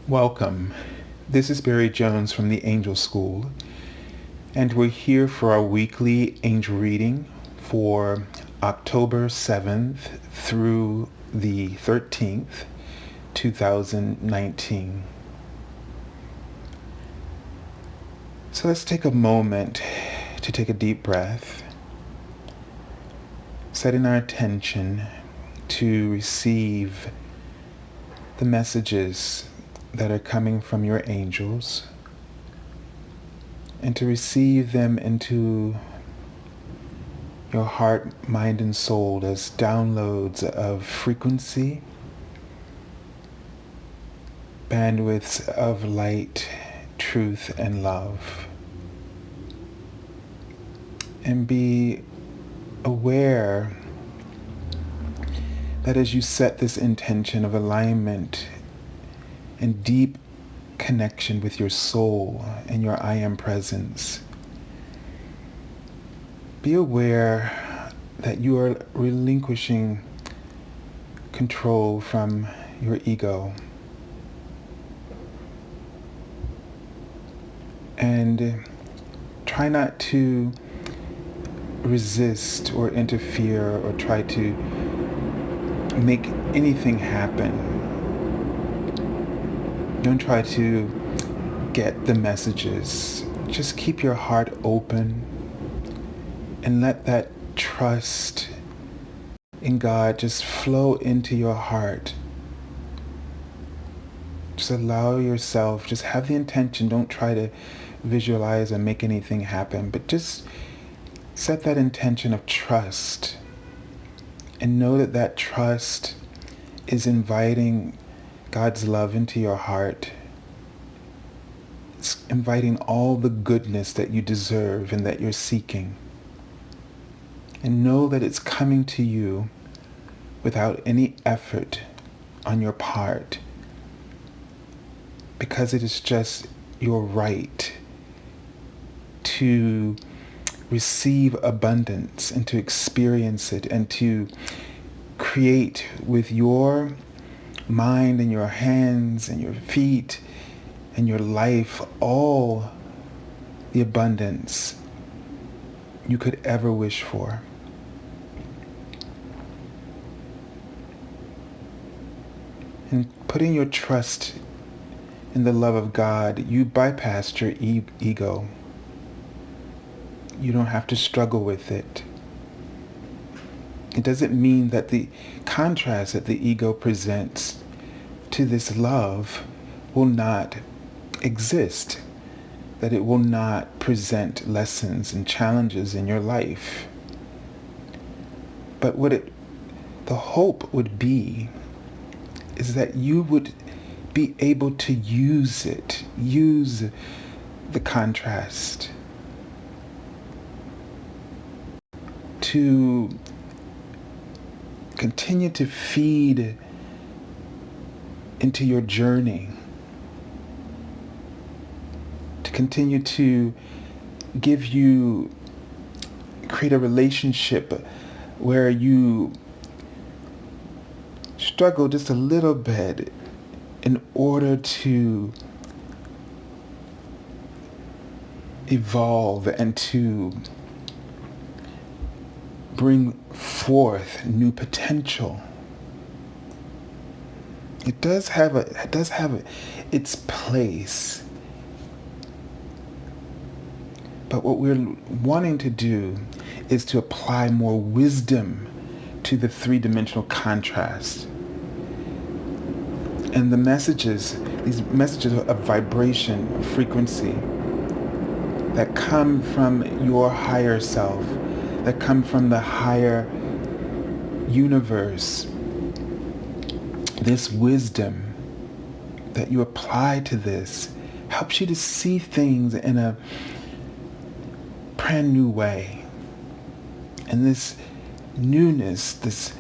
Welcome. This is Barry Jones from the Angel School, and we're here for our weekly angel reading for October 7th through the 13th, 2019. So let's take a moment to take a deep breath, setting our attention to receive the messages that are coming from your angels, and to receive them into your heart, mind, and soul as downloads of frequency, bandwidths of light, truth, and love. And be aware that as you set this intention of alignment and deep connection with your soul and your I Am presence, be aware that you are relinquishing control from your ego. And try not to resist or interfere or try to make anything happen. Don't try to get the messages. Just keep your heart open and let that trust in God just flow into your heart. Just allow yourself, just have the intention. Don't try to visualize and make anything happen, but just set that intention of trust and know that that trust is inviting God's love into your heart. It's inviting all the goodness that you deserve and that you're seeking. And know that it's coming to you without any effort on your part, because it is just your right to receive abundance and to experience it and to create with your mind and your hands and your feet and your life all the abundance you could ever wish for. And putting your trust in the love of God, you bypassed your ego. You don't have to struggle with it. It doesn't mean that the contrast that the ego presents to this love will not exist, that it will not present lessons and challenges in your life. But the hope would be is that you would be able to use the contrast to continue to feed into your journey, to continue to create a relationship where you struggle just a little bit in order to evolve and to bring forth new potential. It does have its place. But what we're wanting to do is to apply more wisdom to the three-dimensional contrast. And these messages of vibration, of frequency, that come from your higher self, that come from the higher universe, this wisdom that you apply to this helps you to see things in a brand new way. And this newness, this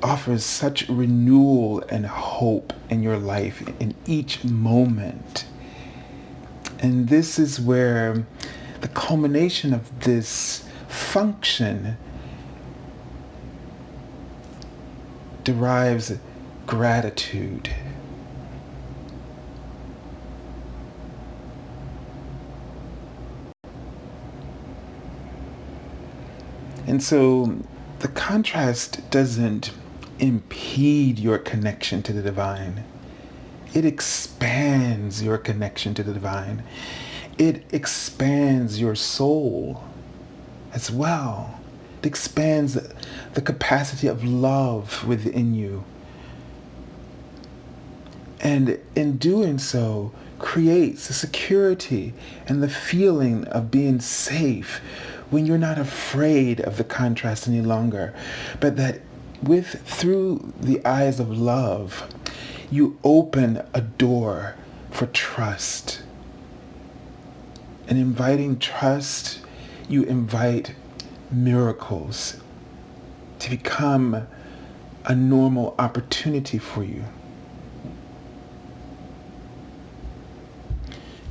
offers such renewal and hope in your life in each moment. And this is where the culmination of this function derives gratitude. And so the contrast doesn't impede your connection to the divine. It expands your connection to the divine. It expands your soul as well. It expands the capacity of love within you. And in doing so, creates the security and the feeling of being safe when you're not afraid of the contrast any longer, but that through the eyes of love, you open a door for trust. And inviting trust, you invite miracles to become a normal opportunity for you.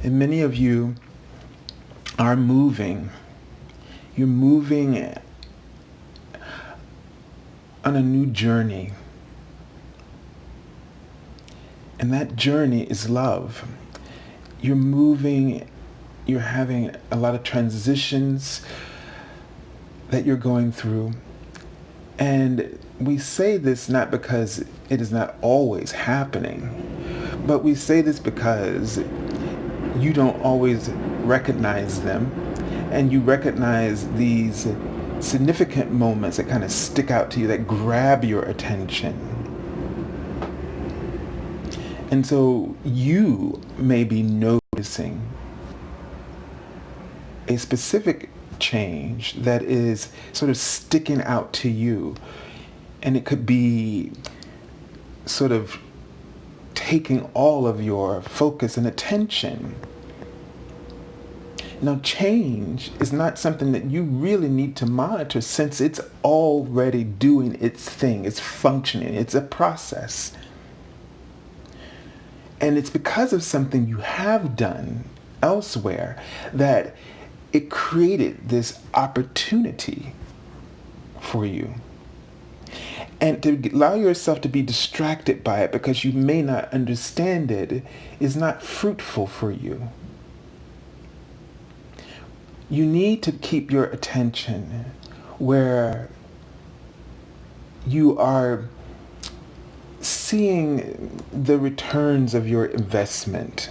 And many of you are moving. You're moving on a new journey. And that journey is love. You're moving, you're having a lot of transitions that you're going through. And we say this not because it is not always happening, but we say this because you don't always recognize them, and you recognize these significant moments that kind of stick out to you, that grab your attention. And so you may be noticing a specific change that is sort of sticking out to you, and it could be sort of taking all of your focus and attention. Now, change is not something that you really need to monitor, since it's already doing its thing. It's functioning. It's a process. And it's because of something you have done elsewhere that it created this opportunity for you. And to allow yourself to be distracted by it because you may not understand it is not fruitful for you. You need to keep your attention where you are seeing the returns of your investment,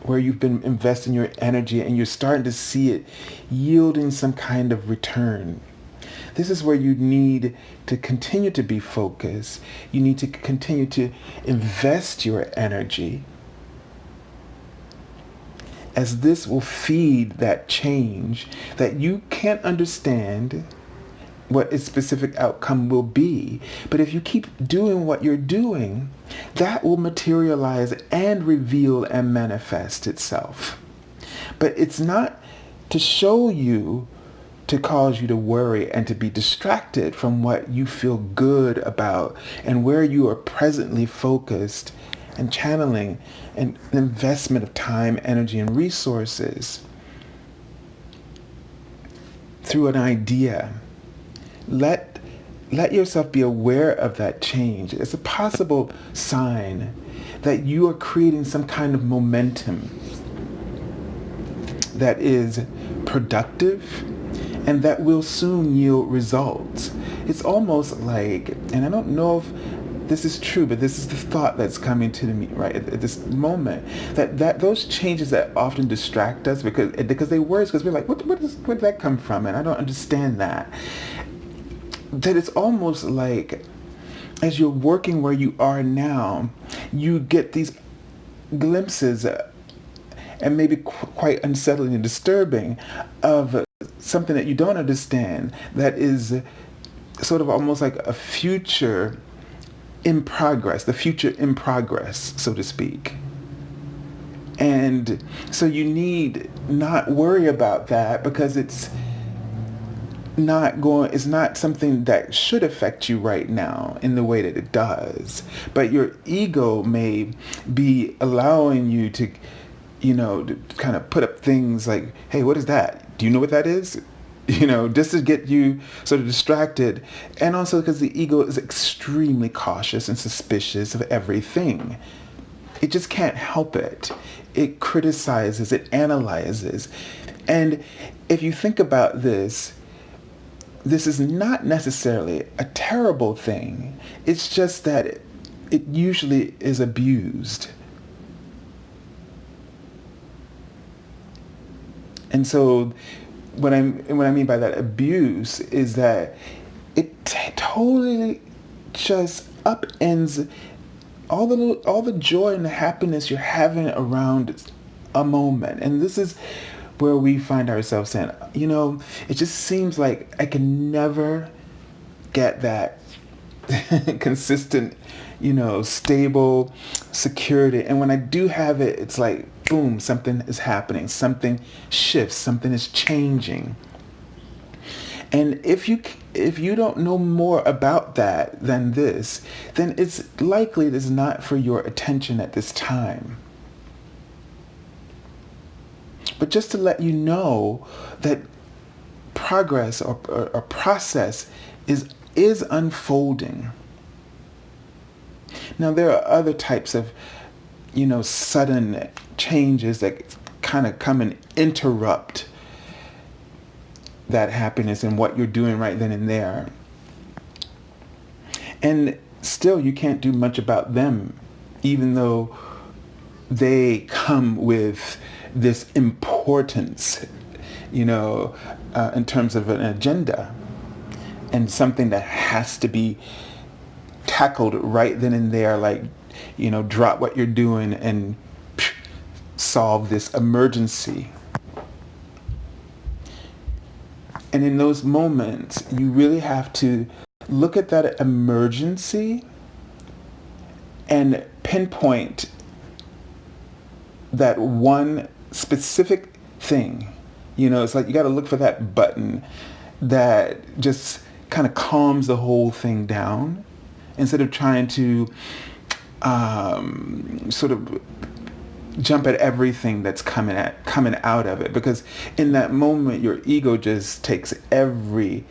where you've been investing your energy and you're starting to see it yielding some kind of return. This is where you need to continue to be focused. You need to continue to invest your energy, as this will feed that change that you can't understand what its specific outcome will be. But if you keep doing what you're doing, that will materialize and reveal and manifest itself. But it's not to show you, to cause you to worry and to be distracted from what you feel good about and where you are presently focused and channeling an investment of time, energy, and resources through an idea. Let yourself be aware of that change. It's a possible sign that you are creating some kind of momentum that is productive and that will soon yield results. It's almost like, and I don't know if this is true, but this is the thought that's coming to me right at this moment, that those changes that often distract us because they worry us, because we're like, where did that come from? And I don't understand that. That it's almost like as you're working where you are now, you get these glimpses and maybe quite unsettling and disturbing of something that you don't understand, that is sort of almost like a future in progress, the future in progress, so to speak. And so you need not worry about that, because it's not something that should affect you right now in the way that it does. But your ego may be allowing you to kind of put up things like, hey, what is that? Do you know what that is? Just to get you sort of distracted. And also because the ego is extremely cautious and suspicious of everything. It just can't help it. It criticizes, it analyzes. And if you think about this, this is not necessarily a terrible thing. It's just that it usually is abused. And so what I mean by that abuse is that it totally just upends all the joy and the happiness you're having around a moment. And this is where we find ourselves saying, it just seems like I can never get that consistent, stable security. And when I do have it, it's like, boom, something is happening, something shifts, something is changing. And if you don't know more about that than this, then it's likely it is not for your attention at this time. But just to let you know that progress or process is unfolding. Now there are other types of, sudden changes that kind of come and interrupt that happiness and what you're doing right then and there. And still you can't do much about them, even though they come with this importance, in terms of an agenda and something that has to be tackled right then and there, like, drop what you're doing and solve this emergency. And in those moments, you really have to look at that emergency and pinpoint that one specific thing. It's like you got to look for that button that just kind of calms the whole thing down, instead of trying to sort of jump at everything that's coming out of it. Because in that moment, your ego just takes every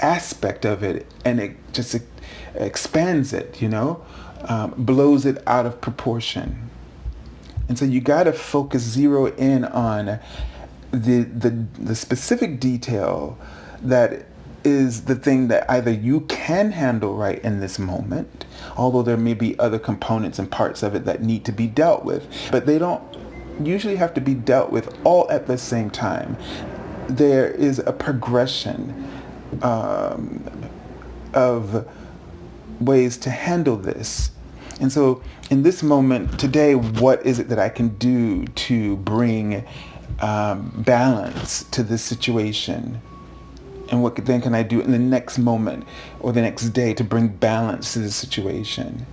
aspect of it and it just expands it, blows it out of proportion. And so you got to focus, zero in on the specific detail that is the thing that either you can handle right in this moment, although there may be other components and parts of it that need to be dealt with, but they don't usually have to be dealt with all at the same time. There is a progression of ways to handle this. And so in this moment today, what is it that I can do to bring balance to this situation? And what then can I do in the next moment or the next day to bring balance to the situation?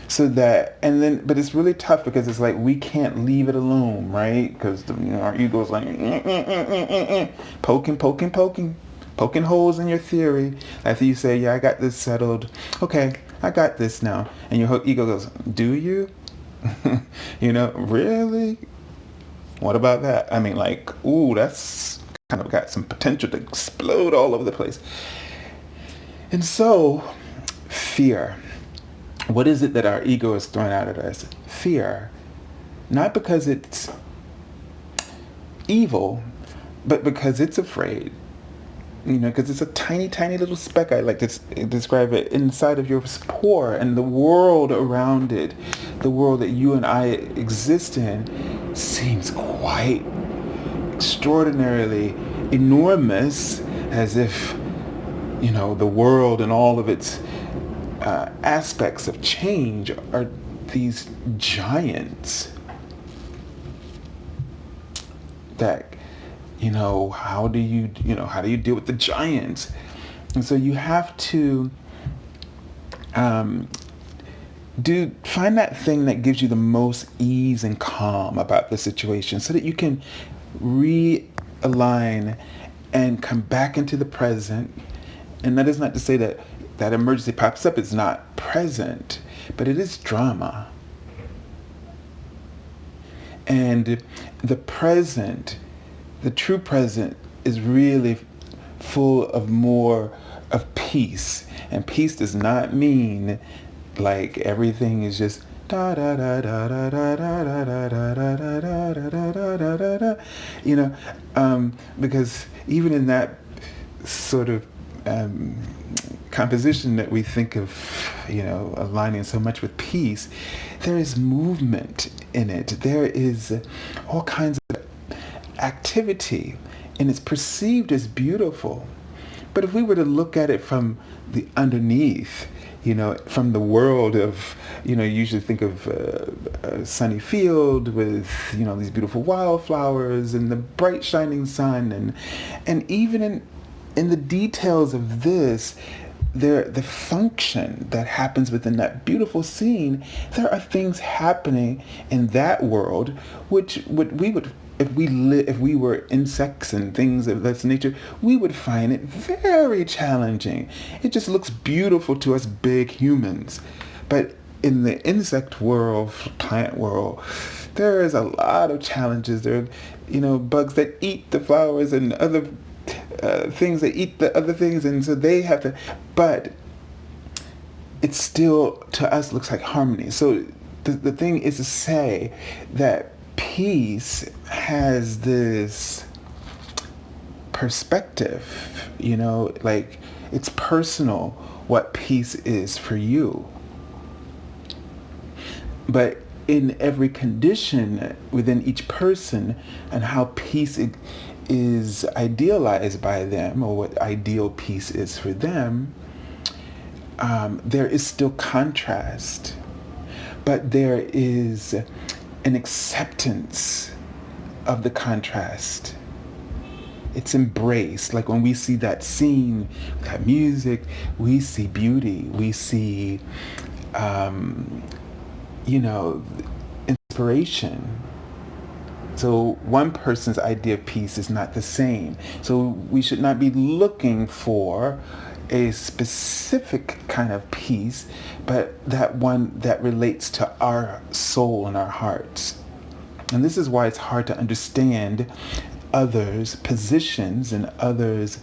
So that, but it's really tough because it's like we can't leave it alone, right? Because our ego's like poking holes in your theory. After you say, yeah, I got this settled. Okay, I got this now. And your ego goes, do you? Really? What about that? I mean, like, ooh, that's kind of got some potential to explode all over the place. And so, fear. What is it that our ego is throwing out at us? Fear. Not because it's evil, but because it's afraid. Because it's a tiny, tiny little speck, I like to describe it, inside of your pore, and the world around it, the world that you and I exist in, seems quite extraordinarily enormous, as if, the world and all of its aspects of change are these giants that, how do you deal with the giants? And so you have to find that thing that gives you the most ease and calm about the situation, so that you can realign and come back into the present. And that is not to say that that emergency pops up, it's not present, but it is drama. And the present, the true present, is really full of more of peace. And peace does not mean like everything is just da da da da da da da da da da da da da da da da da. You know, because even in that sort of composition that we think of, you know, aligning so much with peace, there is movement in it. There is all kinds of activity, and it's perceived as beautiful. But if we were to look at it from the underneath, you know, from the world of, you know, you usually think of a sunny field with, you know, these beautiful wildflowers and the bright shining sun, and even in the details of this, the function that happens within that beautiful scene, there are things happening in that world which we would, if we were insects and things of that nature, we would find it very challenging. It just looks beautiful to us big humans. But in the insect world, plant world, there is a lot of challenges. There are, you know, bugs that eat the flowers and other things that eat the other things, and so they have to, but it still to us looks like harmony. So the thing is to say that peace has this perspective, you know, like it's personal what peace is for you. But in every condition within each person and how peace is idealized by them, or what ideal peace is for them, there is still contrast, but there is an acceptance of the contrast. It's embraced. Like when we see that scene, that music, we see beauty, we see, you know, inspiration. So one person's idea of peace is not the same. So we should not be looking for a specific kind of peace, but that one that relates to our soul and our hearts. And this is why it's hard to understand others' positions and others'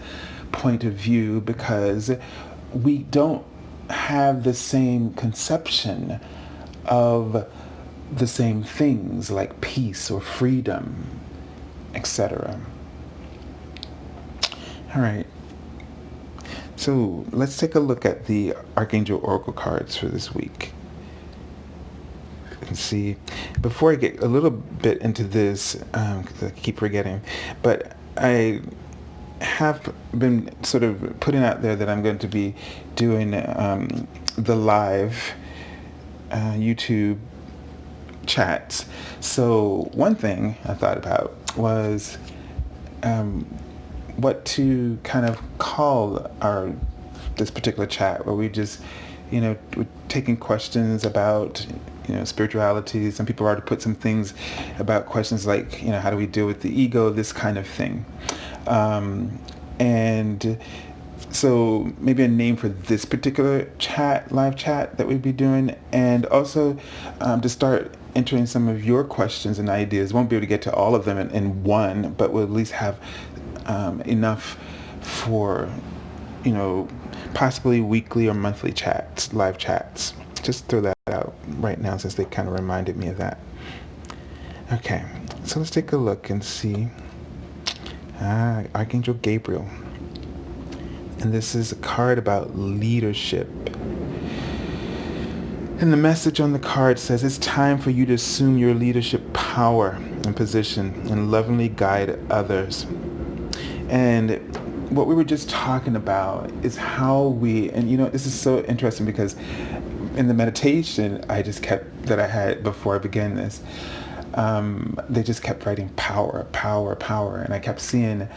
point of view, because we don't have the same conception of the same things like peace or freedom, etc. All right. So let's take a look at the Archangel Oracle cards for this week. And see, before I get a little bit into this, because I keep forgetting, but I have been sort of putting out there that I'm going to be doing the live YouTube chats. So one thing I thought about was what to kind of call this particular chat, where we just, you know, we're taking questions about, you know, spirituality. Some people already put some things about questions like, you know, how do we deal with the ego, this kind of thing. And so maybe a name for this particular chat, live chat that we'd be doing, and also to start entering some of your questions and ideas. Won't be able to get to all of them in one, but we'll at least have enough for, you know, possibly weekly or monthly chats, live chats. Just throw that out right now since they kind of reminded me of that. Okay, so let's take a look and see. Archangel Gabriel. And this is a card about leadership. And the message on the card says, it's time for you to assume your leadership power and position and lovingly guide others. And what we were just talking about is how we, and you know, this is so interesting because in the meditation that I had before I began this, they just kept writing power, power, power. And I kept seeing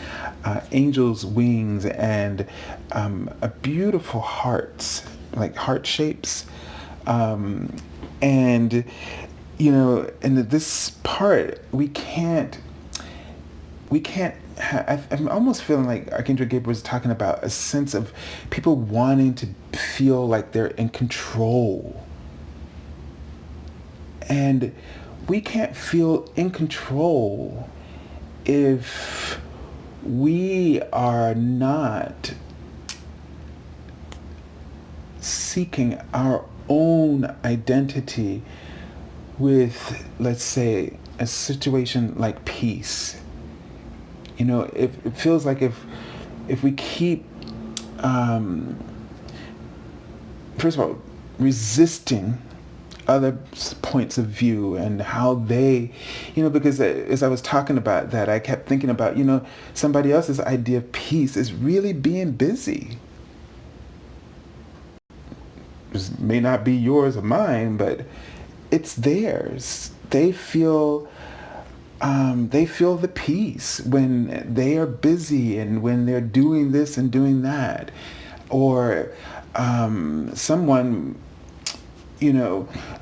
angels' wings and a beautiful hearts, like heart shapes. And, you know, in this part, I'm almost feeling like Archangel Gabriel was talking about a sense of people wanting to feel like they're in control. And we can't feel in control if we are not seeking our own identity with, let's say, a situation like peace. You know, if it feels like if we keep, first of all, resisting other points of view and how they, because as I was talking about that, I kept thinking about, somebody else's idea of peace is really being busy. It may not be yours or mine, but it's theirs. They feel the peace when they are busy and when they're doing this and doing that. Or someone,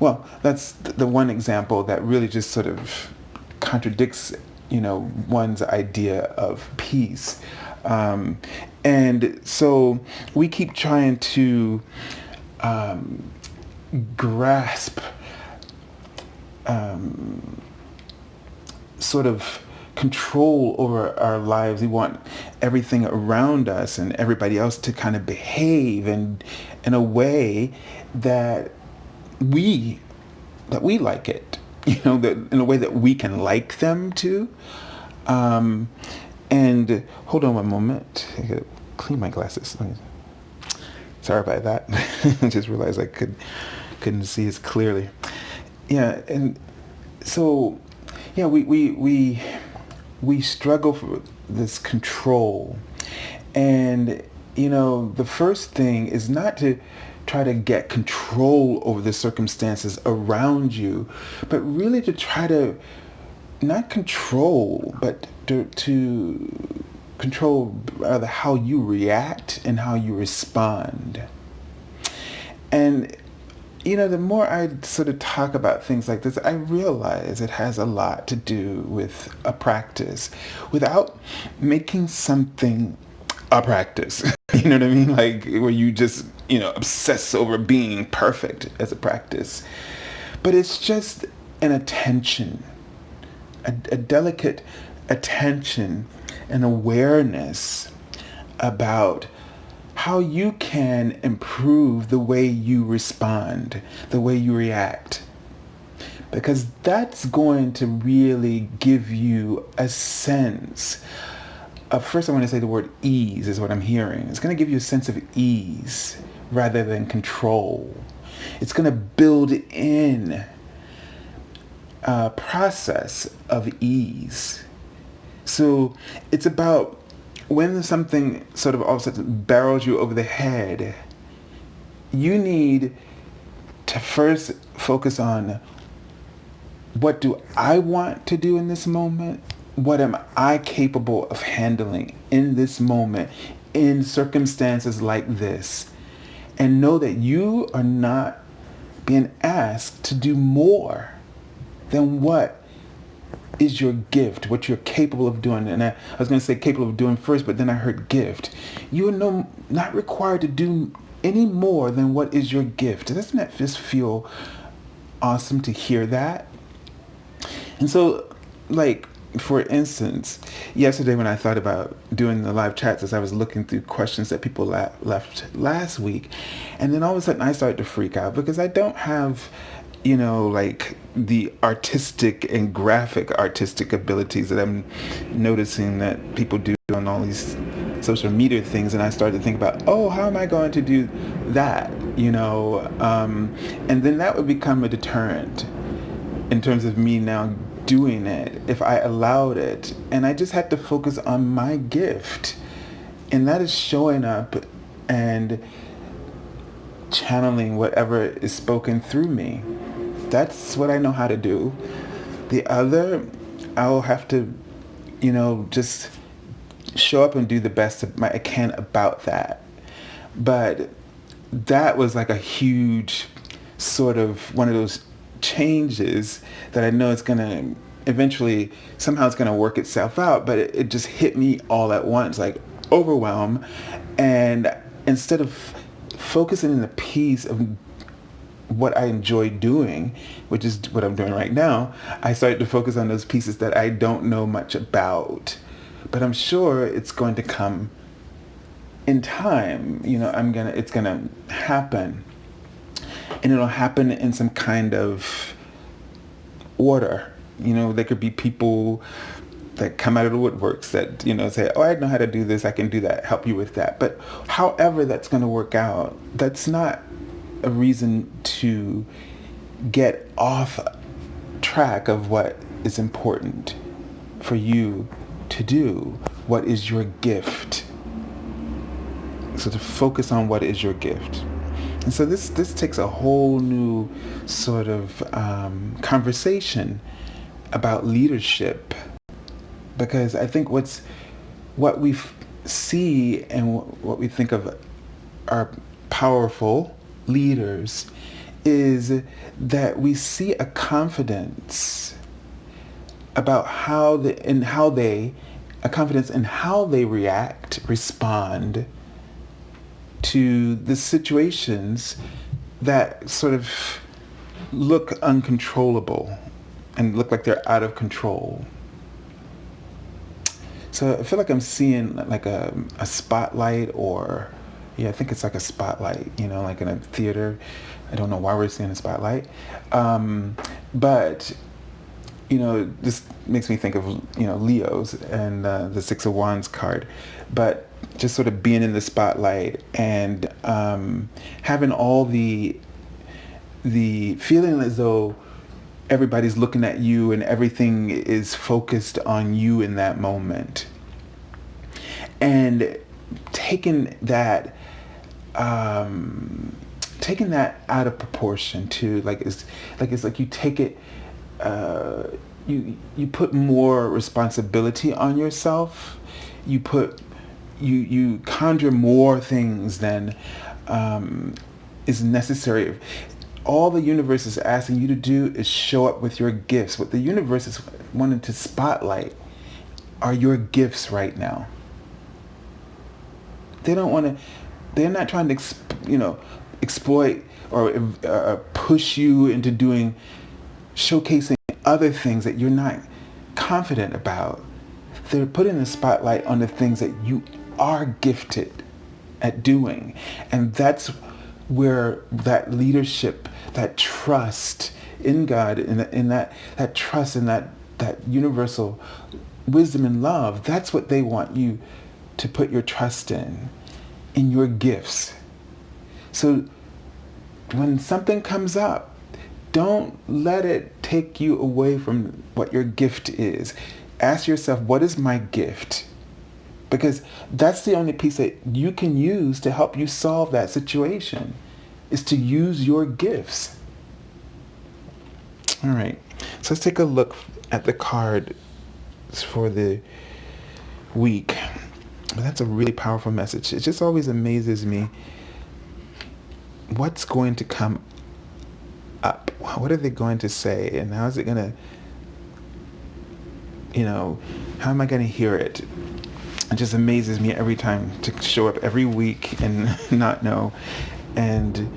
well, that's the one example that really just sort of contradicts, one's idea of peace. And so we keep trying to grasp sort of control over our lives. We want everything around us and everybody else to kind of behave in a way that we like it, that in a way that we can like them to. And hold on one moment. I gotta clean my glasses. Sorry about that. I just realized I couldn't see as clearly. Yeah, and so yeah, we struggle for this control. And the first thing is not to try to get control over the circumstances around you, but really to try to not control, but to control rather how you react and how you respond. And the more I sort of talk about things like this, I realize it has a lot to do with a practice without making something a practice. You know what I mean? Like where you just, obsess over being perfect as a practice. But it's just an attention, a delicate attention and awareness about how you can improve the way you respond, the way you react. Because that's going to really give you a sense of, first I want to say the word ease is what I'm hearing. It's going to give you a sense of ease rather than control. It's going to build in a process of ease. So it's about when something sort of all of a sudden barrels you over the head, you need to first focus on, what do I want to do in this moment? What am I capable of handling in this moment, in circumstances like this? And know that you are not being asked to do more than what is your gift, what you're capable of doing. And I was going to say capable of doing first, but then I heard gift. You are not required to do any more than what is your gift. Doesn't that just feel awesome to hear that? And so, like, for instance, yesterday when I thought about doing the live chats, as I was looking through questions that people left last week, and then all of a sudden I started to freak out because I don't have, like the artistic and graphic artistic abilities that I'm noticing that people do on all these social media things. And I started to think about, how am I going to do that? And then that would become a deterrent in terms of me now doing it if I allowed it. And I just had to focus on my gift. And that is showing up and channeling whatever is spoken through me. That's what I know how to do. The other, I'll have to, just show up and do the best I can about that. But that was like a huge sort of one of those changes that I know it's going to eventually, somehow it's going to work itself out. But it just hit me all at once, like overwhelm. And instead of focusing in the piece of what I enjoy doing, which is what I'm doing right now, I started to focus on those pieces that I don't know much about. But I'm sure it's going to come in time. It's gonna happen. And it'll happen in some kind of order. There could be people that come out of the woodworks that, say, oh, I know how to do this, I can do that, help you with that. But however that's going to work out, that's not a reason to get off track of what is important for you to do. What is your gift? So to focus on what is your gift. And so this takes a whole new sort of conversation about leadership, because I think what we see and what we think of are powerful leaders is that we see a confidence about a confidence in how they respond to the situations that sort of look uncontrollable and look like they're out of control. So I feel like I'm seeing like a spotlight, or I think it's like a spotlight, like in a theater. I don't know why we're seeing a spotlight. But this makes me think of, Leo's and the Six of Wands card. But just sort of being in the spotlight and having all the feeling as though everybody's looking at you and everything is focused on you in that moment. And taking that out of proportion to it's like you take it, you put more responsibility on yourself. You conjure more things than is necessary. All the universe is asking you to do is show up with your gifts. What the universe is wanting to spotlight are your gifts right now. They're not trying to, exploit or push you into showcasing other things that you're not confident about. They're putting the spotlight on the things that you are gifted at doing. And that's where that leadership, that trust in God, in that trust in that universal wisdom and love, that's what they want you to put your trust in your gifts. So when something comes up, don't let it take you away from what your gift is. Ask yourself, what is my gift? Because that's the only piece that you can use to help you solve that situation, is to use your gifts. All right, so let's take a look at the card for the week. But that's a really powerful message. It just always amazes me what's going to come up. What are they going to say? And how is it going to, how am I going to hear it? It just amazes me every time to show up every week and not know. And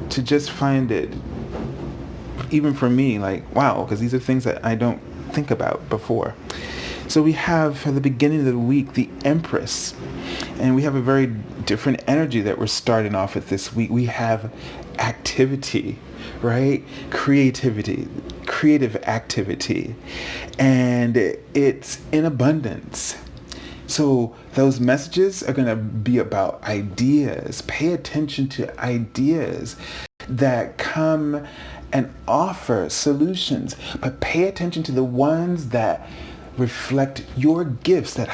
to just find it, even for me, like, wow, because these are things that I don't think about before. So we have, for the beginning of the week, the Empress. And we have a very different energy that we're starting off with this week. We have activity, right? Creativity, creative activity. And it's in abundance. So those messages are going to be about ideas. Pay attention to ideas that come and offer solutions. But pay attention to the ones that reflect your gifts, that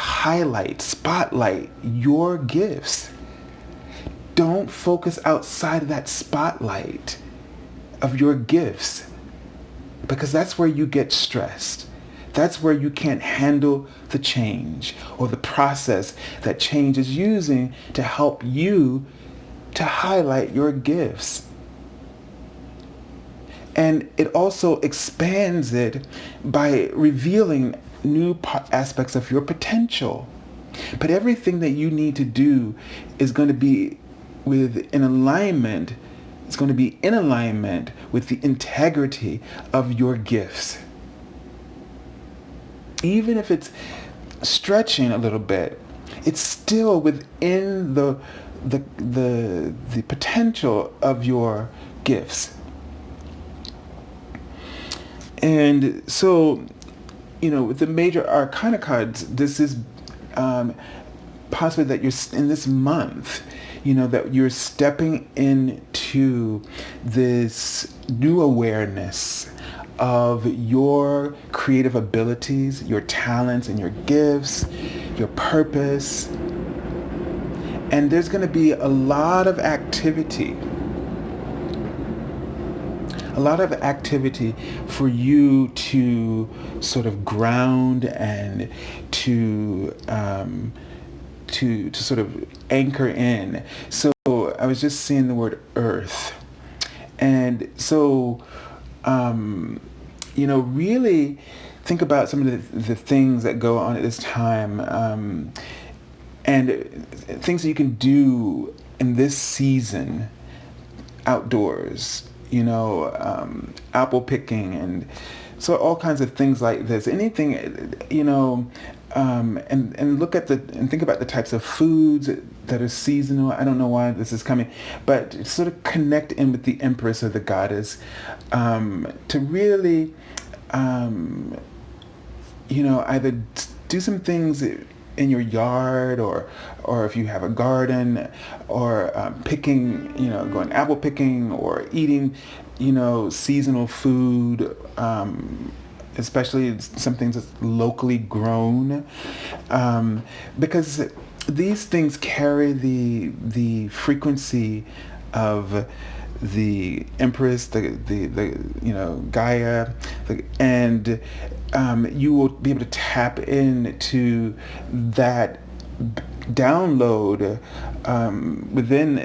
spotlight your gifts. Don't focus outside of that spotlight of your gifts, because that's where you get stressed. That's where you can't handle the change or the process that change is using to help you to highlight your gifts. And it also expands it by revealing new aspects of your potential. But everything that you need to do is going to be in alignment with the integrity of your gifts. Even if it's stretching a little bit, it's still within the potential of your gifts. And so, with the major arcana cards, this is possibly that you're in this month, that you're stepping into this new awareness of your creative abilities, your talents and your gifts, your purpose. And there's going to be a lot of activity for you to sort of ground and to sort of anchor in. So I was just seeing the word earth. And so, really think about some of the things that go on at this time, and things that you can do in this season outdoors, apple picking, and so all kinds of things like this. Anything, and look at and think about the types of foods that are seasonal. I don't know why this is coming, but sort of connect in with the Empress or the Goddess, to really, either do some things in your yard, or if you have a garden, or picking, going apple picking, or eating, seasonal food, especially some things that's locally grown, because these things carry the frequency of the Empress, the Gaia, and you will be able to tap into that download within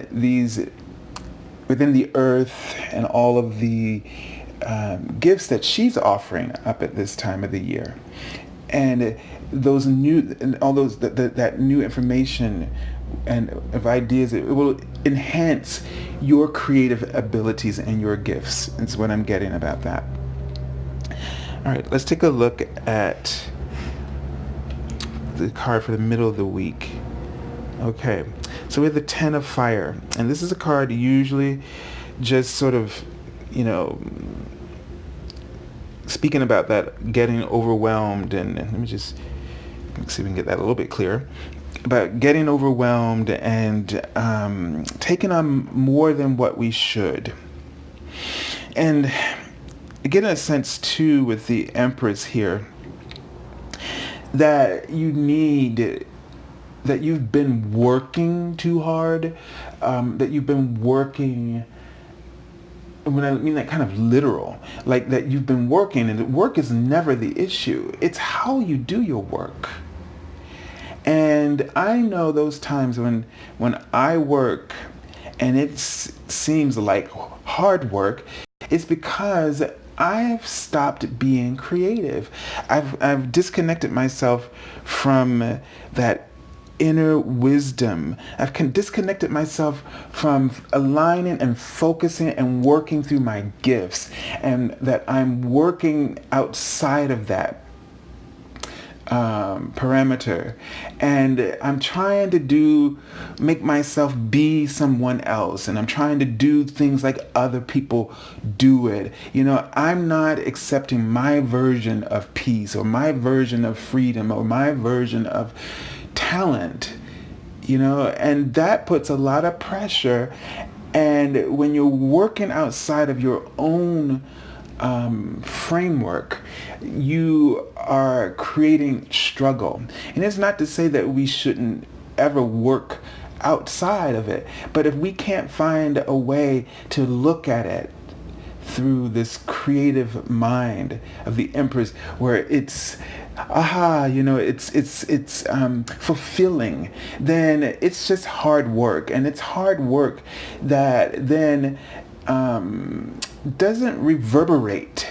the earth, and all of the gifts that she's offering up at this time of the year, and all those that new information and of ideas. It will enhance your creative abilities and your gifts. Is what I'm getting about that. All right, let's take a look at the card for the middle of the week. Okay, so we have the Ten of Fire, and this is a card usually just sort of, speaking about that getting overwhelmed, and let me just see if we can get that a little bit clearer. About getting overwhelmed and taking on more than what we should. And getting a sense too with the Empress here that that you've been working too hard, that you've been working, when I mean that kind of literal, like that you've been working, and work is never the issue. It's how you do your work. And I know those times when I work and it seems like hard work, it's because I've stopped being creative. I've disconnected myself from that inner wisdom. I've disconnected myself from aligning and focusing and working through my gifts, and that I'm working outside of that parameter, and I'm trying to make myself be someone else, and I'm trying to do things like other people do it. I'm not accepting my version of peace, or my version of freedom, or my version of talent, and that puts a lot of pressure. And when you're working outside of your own framework, you are creating struggle. And it's not to say that we shouldn't ever work outside of it, but if we can't find a way to look at it through this creative mind of the Empress, where it's it's fulfilling, then it's just hard work. And it's hard work that then doesn't reverberate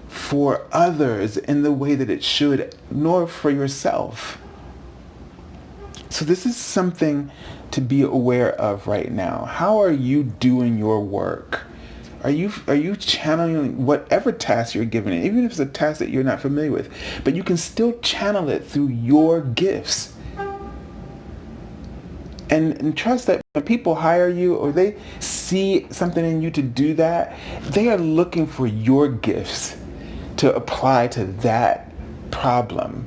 for others in the way that it should, nor for yourself. So this is something to be aware of right now. How are you doing your work? Are you channeling whatever task you're given, even if it's a task that you're not familiar with, but you can still channel it through your gifts. And trust that when people hire you or they see something in you to do that, they are looking for your gifts to apply to that problem,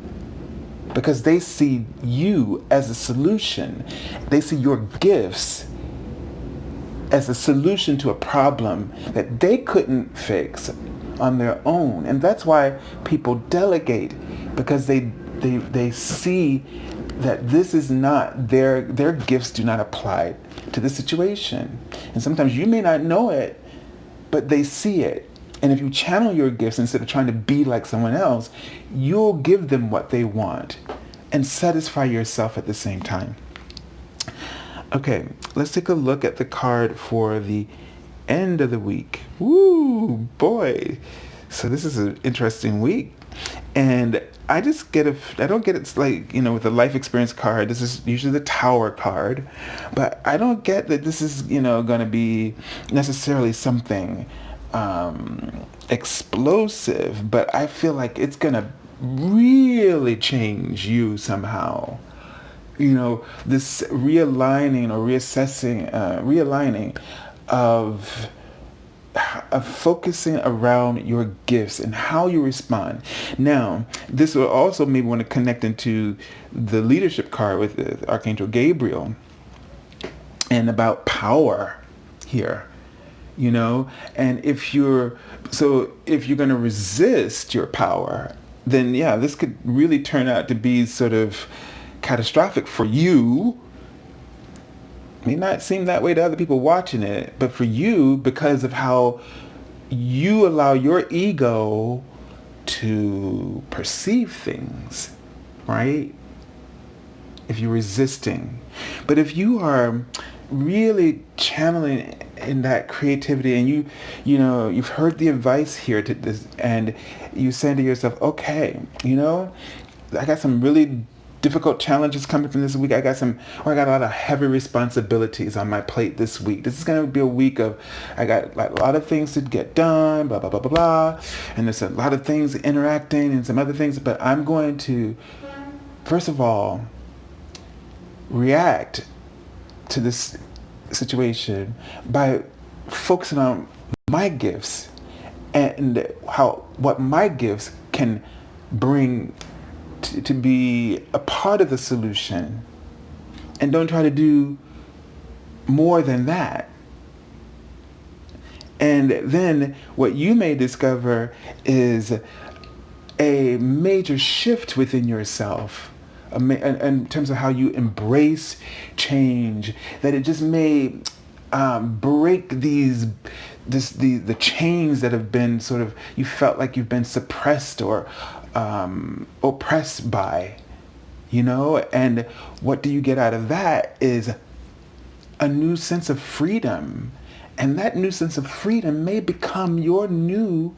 because they see you as a solution. They see your gifts as a solution to a problem that they couldn't fix on their own. And that's why people delegate, because they see that this is not their gifts do not apply to the situation. And sometimes you may not know it, but they see it. And if you channel your gifts instead of trying to be like someone else, you'll give them what they want and satisfy yourself at the same time. Okay, let's take a look at the card for the end of the week. Woo, boy. So this is an interesting week. And I just I don't get it like, with the life experience card, this is usually the Tower card, but I don't get that this is, going to be necessarily something explosive, but I feel like it's going to really change you somehow. This realigning or realigning of focusing around your gifts and how you respond. Now, this will also maybe want to connect into the leadership card with the Archangel Gabriel and about power here. And if you're going to resist your power, then yeah, this could really turn out to be sort of catastrophic for you. May not seem that way to other people watching it, but for you, because of how you allow your ego to perceive things, right? If you're resisting. But if you are really channeling in that creativity and you've heard the advice here to this, and you say to yourself, okay, I got some really difficult challenges coming from this week. I got a lot of heavy responsibilities on my plate this week. This is going to be a week of, I got like a lot of things to get done, blah, blah, blah, blah, blah. And there's a lot of things interacting and some other things, but I'm going to, first of all, react to this situation by focusing on my gifts and what my gifts can bring to be a part of the solution, and don't try to do more than that. And then what you may discover is a major shift within yourself in terms of how you embrace change, that it just may break the chains that have been sort of, you felt like you've been suppressed or oppressed by, and what do you get out of that is a new sense of freedom. And that new sense of freedom may become your new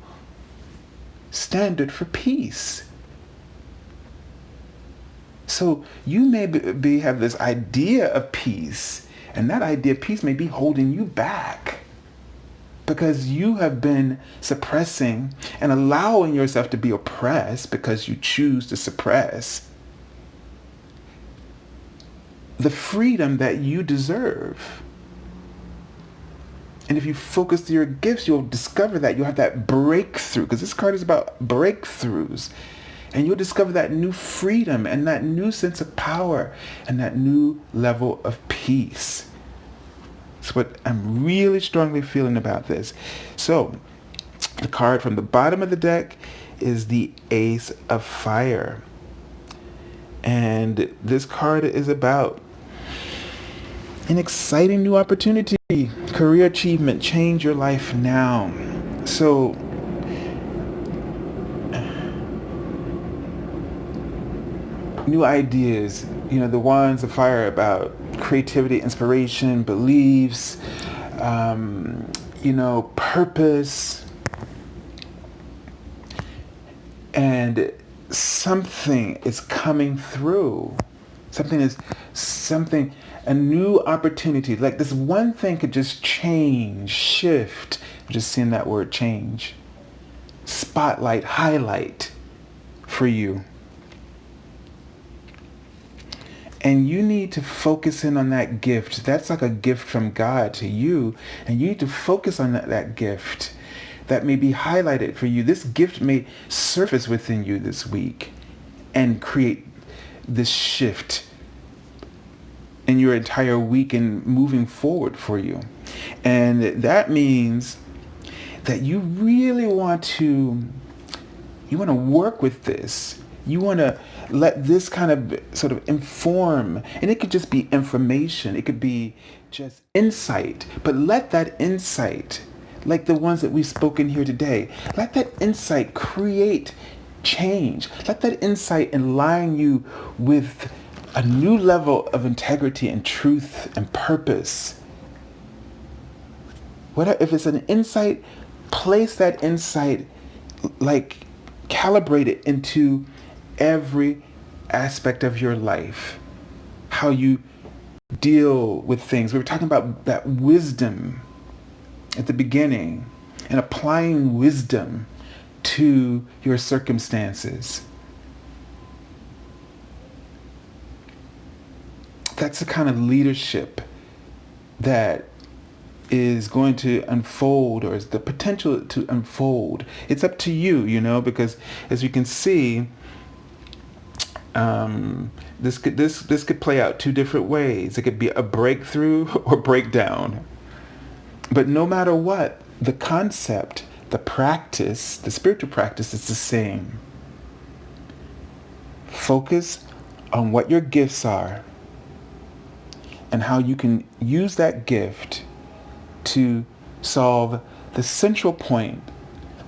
standard for peace. So you may have this idea of peace, and that idea of peace may be holding you back because you have been suppressing and allowing yourself to be oppressed because you choose to suppress the freedom that you deserve. And if you focus to your gifts, you'll discover that you'll have that breakthrough, because this card is about breakthroughs. And you'll discover that new freedom and that new sense of power and that new level of peace. That's what I'm really strongly feeling about this. So, the card from the bottom of the deck is the Ace of Fire. And this card is about an exciting new opportunity, career achievement, change your life now. So, new ideas, the wands of fire about creativity, inspiration, beliefs, purpose, and something is coming through. A new opportunity. Like this one thing could just change, shift. I'm just seeing that word change. Spotlight, highlight for you. And you need to focus in on that gift. That's like a gift from God to you. And you need to focus on that gift that may be highlighted for you. This gift may surface within you this week and create this shift in your entire week and moving forward for you. And that means that you really want to work with this. You want to let this kind of sort of inform, and it could just be information. It could be just insight, but let that insight, like the ones that we've spoken here today, let that insight create change. Let that insight align you with a new level of integrity and truth and purpose. If it's an insight, place that insight, like calibrate it into every aspect of your life. How you deal with things. We were talking about that wisdom at the beginning and applying wisdom to your circumstances. That's the kind of leadership that is going to unfold, or is the potential to unfold. It's up to you, because as you can see, this could play out two different ways. It could be a breakthrough or breakdown. But no matter what, the concept, the practice, the spiritual practice is the same. Focus on what your gifts are and how you can use that gift to solve the central point,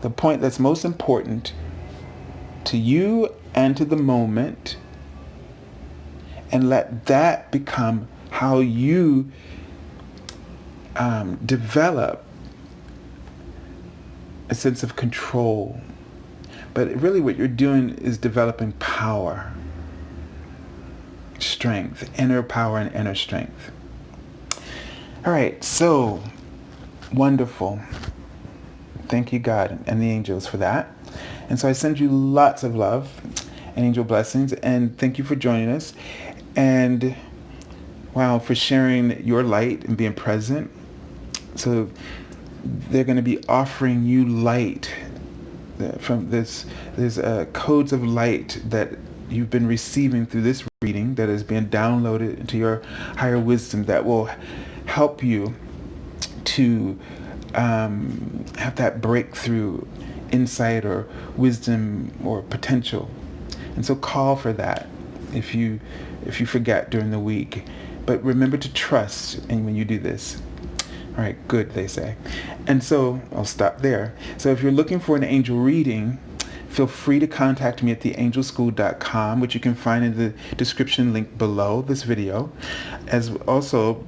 the point that's most important to you and to the moment, and let that become how you develop a sense of control. But really what you're doing is developing power, strength, inner power and inner strength. All right, so wonderful. Thank you, God and the angels, for that. And so I send you lots of love and angel blessings, and thank you for joining us, and wow, for sharing your light and being present. So they're going to be offering you light from this. There's codes of light that you've been receiving through this reading that is being downloaded into your higher wisdom that will help you to have that breakthrough insight or wisdom or potential. And so call for that if you forget during the week. But remember to trust and when you do this. All right, good, they say. And so I'll stop there. So if you're looking for an angel reading, feel free to contact me at theangelschool.com, which you can find in the description link below this video. As also,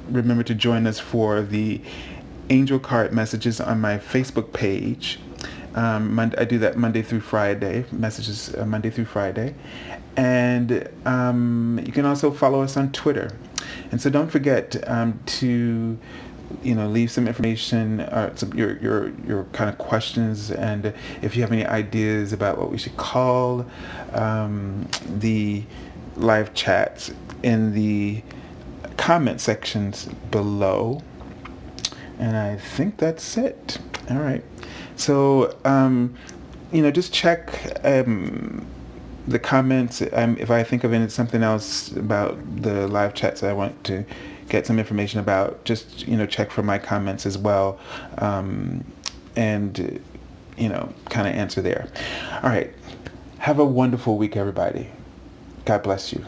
remember to join us for the angel card messages on my Facebook page. I do that Monday through Friday, messages Monday through Friday. And you can also follow us on Twitter. And so don't forget to leave some information, your kind of questions, and if you have any ideas about what we should call the live chats in the comment sections below. And I think that's it. All right. So, just check the comments if I think of something else about the live chats I want to get some information about. Just check for my comments as well, and kind of answer there. All right. Have a wonderful week, everybody. God bless you.